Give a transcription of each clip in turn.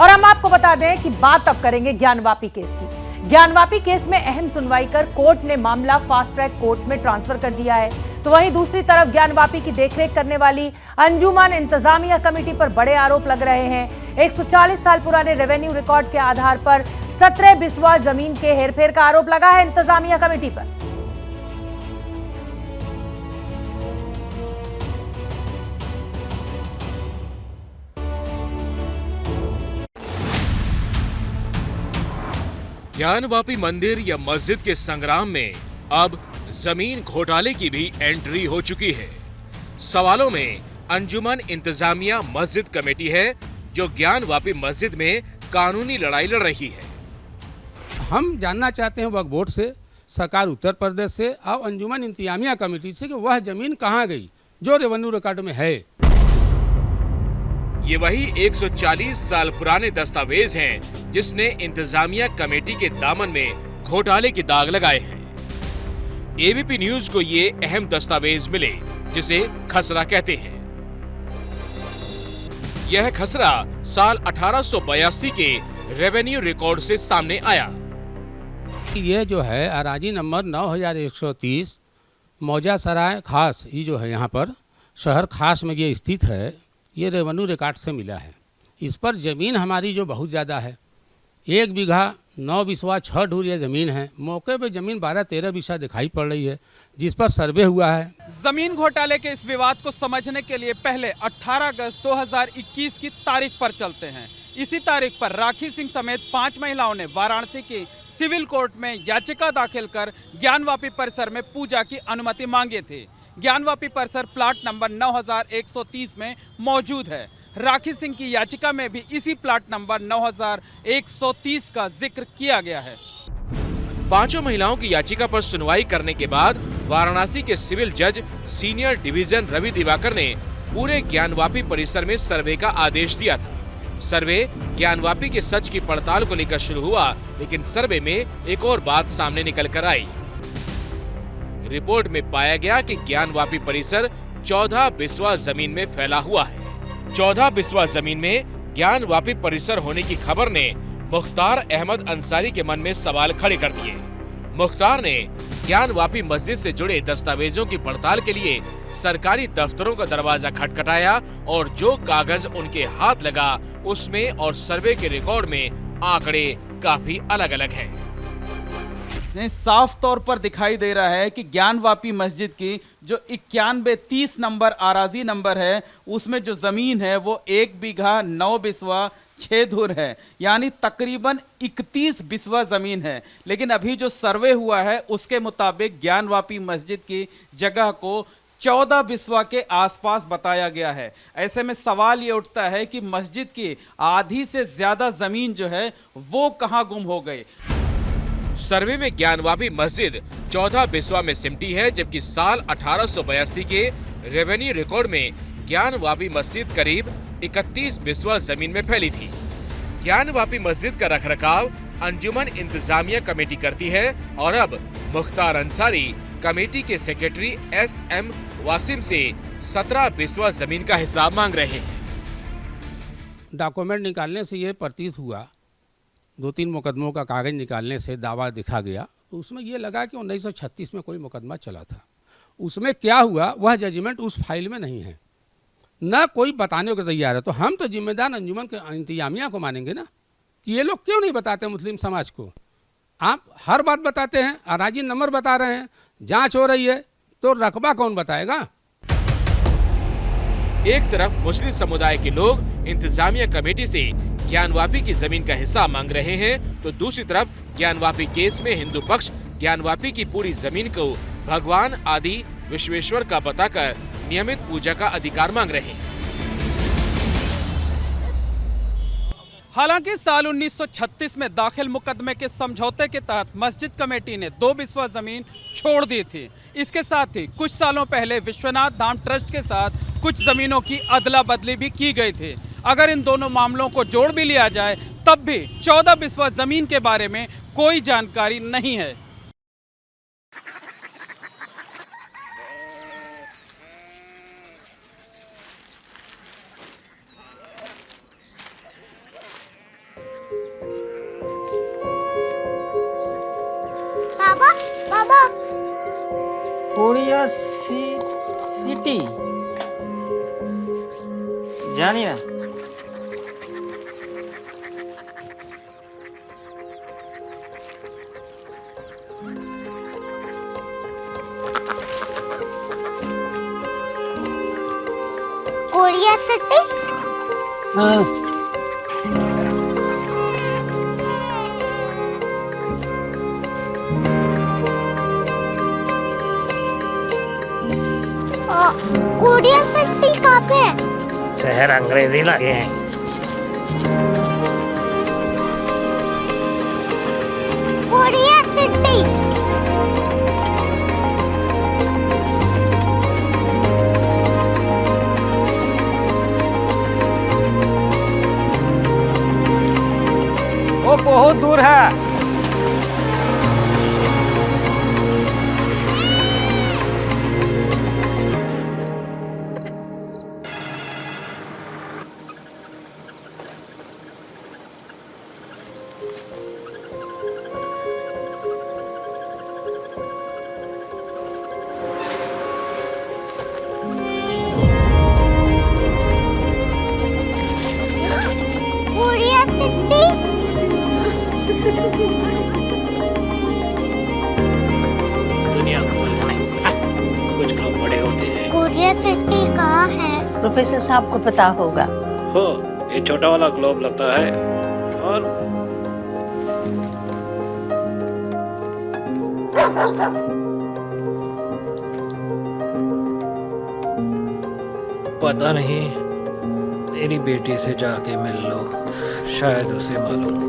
और हम आपको बता दें कि बात अब करेंगे ज्ञानवापी केस की। ज्ञानवापी केस में अहम सुनवाई कर कोर्ट ने मामला फास्ट ट्रैक कोर्ट में ट्रांसफर कर दिया है। तो वहीं दूसरी तरफ ज्ञानवापी की देखरेख करने वाली अंजुमन इंतजामिया कमेटी पर बड़े आरोप लग रहे हैं। 140 साल पुराने रेवेन्यू रिकॉर्ड के आधार पर 17 बिस्वा जमीन के हेरफेर का आरोप लगा है इंतजामिया कमेटी पर। ज्ञानवापी मंदिर या मस्जिद के संग्राम में अब जमीन घोटाले की भी एंट्री हो चुकी है। सवालों में अंजुमन इंतजामिया मस्जिद कमेटी है जो ज्ञानवापी मस्जिद में कानूनी लड़ाई लड़ रही है। हम जानना चाहते हैं वक्फ बोर्ड से, सरकार उत्तर प्रदेश से और अंजुमन इंतजामिया कमेटी से कि वह जमीन कहाँ गई जो रेवेन्यू रिकॉर्ड में है। ये वही 140 साल पुराने दस्तावेज हैं जिसने इंतजामिया कमेटी के दामन में घोटाले के दाग लगाए हैं। एबीपी न्यूज को ये अहम दस्तावेज मिले जिसे खसरा कहते हैं। यह खसरा साल 1882 के रेवेन्यू रिकॉर्ड से सामने आया। ये जो है अराजी नंबर 9130 मौजा सराय खास, ये जो है यहाँ पर शहर खास में ये स्थित है, ये रेवेन्यू रिकॉर्ड से मिला है। इस पर ज़मीन हमारी जो बहुत ज़्यादा है, 1 बीघा 9 बिस्वा 6 ढूर ये ज़मीन है। मौके पे ज़मीन 12-13 बिस्वा दिखाई पड़ रही है जिस पर सर्वे हुआ है। जमीन घोटाले के इस विवाद को समझने के लिए पहले 18 अगस्त 2021 की तारीख पर चलते हैं। इसी तारीख पर राखी सिंह समेत 5 महिलाओं ने वाराणसी की सिविल कोर्ट में याचिका दाखिल कर ज्ञानवापी परिसर में पूजा की अनुमति मांगी थी। ज्ञानवापी परिसर प्लाट नंबर 9130 में मौजूद है। राखी सिंह की याचिका में भी इसी प्लाट नंबर 9130 का जिक्र किया गया है। पांचों महिलाओं की याचिका पर सुनवाई करने के बाद वाराणसी के सिविल जज सीनियर डिवीजन रवि दिवाकर ने पूरे ज्ञानवापी परिसर में सर्वे का आदेश दिया था। सर्वे ज्ञानवापी के सच की पड़ताल को लेकर शुरू हुआ, लेकिन सर्वे में एक और बात सामने निकल कर आई। रिपोर्ट में पाया गया कि ज्ञानवापी परिसर 14 बिस्वा जमीन में फैला हुआ है। 14 बिस्वा जमीन में ज्ञानवापी परिसर होने की खबर ने मुख्तार अहमद अंसारी के मन में सवाल खड़े कर दिए। मुख्तार ने ज्ञानवापी मस्जिद से जुड़े दस्तावेजों की पड़ताल के लिए सरकारी दफ्तरों का दरवाजा खटखटाया और जो कागज उनके हाथ लगा उसमें और सर्वे के रिकॉर्ड में आंकड़े काफी अलग अलग हैं। साफ तौर पर दिखाई दे रहा है कि ज्ञानवापी मस्जिद की जो 9130 नंबर आराजी नंबर है उसमें जो जमीन है वो 1 बीघा 9 बिस्वा 6 धुर है, यानी तकरीबन 31 बिस्वा जमीन है। लेकिन अभी जो सर्वे हुआ है उसके मुताबिक ज्ञानवापी मस्जिद की जगह को 14 बिस्वा के आसपास बताया गया है। ऐसे में सवाल ये उठता है कि मस्जिद की आधी से ज्यादा जमीन जो है वो कहां गुम हो गई। सर्वे में ज्ञानवापी मस्जिद 14 बिस्वा में सिमटी है, जबकि साल 1882 के रेवेन्यू रिकॉर्ड में ज्ञानवापी मस्जिद करीब 31 बिस्वा जमीन में फैली थी। ज्ञानवापी मस्जिद का रखरखाव अंजुमन इंतजामिया कमेटी करती है और अब मुख्तार अंसारी कमेटी के सेक्रेटरी SM वासिम से 17 बिस्वा जमीन का हिसाब मांग रहे हैं। डॉक्यूमेंट निकालने से ये प्रतीत हुआ, 2-3 मुकदमों का कागज निकालने से दावा दिखा गया, तो उसमें ये लगा कि 1936 में कोई मुकदमा चला था। उसमें क्या हुआ वह जजमेंट उस फाइल में नहीं है, ना कोई बताने को तैयार है। तो हम तो जिम्मेदार अंजुमन के इंतजामिया को मानेंगे ना कि ये लोग क्यों नहीं बताते मुस्लिम समाज को। आप हर बात बताते हैं, अराजी नंबर बता रहे हैं, जांच हो रही है, तो रकबा कौन बताएगा। एक तरफ मुस्लिम समुदाय के लोग इंतजामिया कमेटी से ज्ञानवापी की जमीन का हिसाब मांग रहे हैं, तो दूसरी तरफ ज्ञानवापी केस में हिंदू पक्ष ज्ञानवापी की पूरी जमीन को भगवान आदि विश्वेश्वर का बताकर नियमित पूजा का अधिकार मांग रहे हैं। हालांकि साल 1936 में दाखिल मुकदमे के समझौते के तहत मस्जिद कमेटी ने 2 बिस्वा जमीन छोड़ दी थी। इसके साथ ही कुछ सालों पहले विश्वनाथ धाम ट्रस्ट के साथ कुछ जमीनों की अदला बदली भी की गई थी। अगर इन दोनों मामलों को जोड़ भी लिया जाए तब भी 14 बिस्वा जमीन के बारे में कोई जानकारी नहीं है। बाबा कोरिया सिटी जानी ना। कोरिया सिटी हाँ कोरिया सिटी कहाँ पे है? शहर अंग्रेजी लगे हैं। कोरिया सिटी वो बहुत दूर है। कोरिया सिटी दुनिया को कुछ लोग बड़े होते हैं। कोरिया सिटी कहाँ है? प्रोफेसर साहब को पता होगा। हो ये छोटा वाला ग्लोब लगता है और पता नहीं, मेरी बेटी से जाके मिल लो, शायद उसे मालूम हो।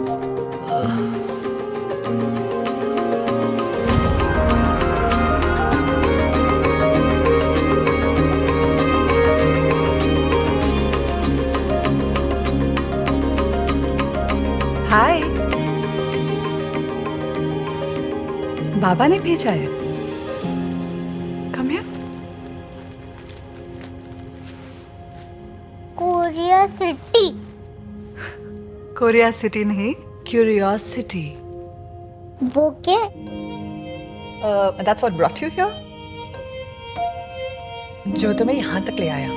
हाय, बाबा ने भेजा है। Come here. Korea city Korea city नहीं, क्यूरियोसिटी। वो क्या? That's what brought you here? जो तुम्हें यहाँ तक ले आया।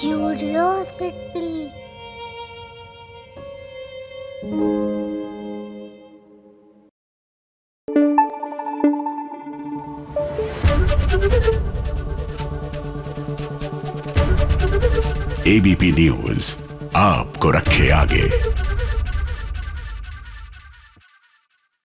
क्यूरियोसिटी एबीपी न्यूज आपको रखे आगे।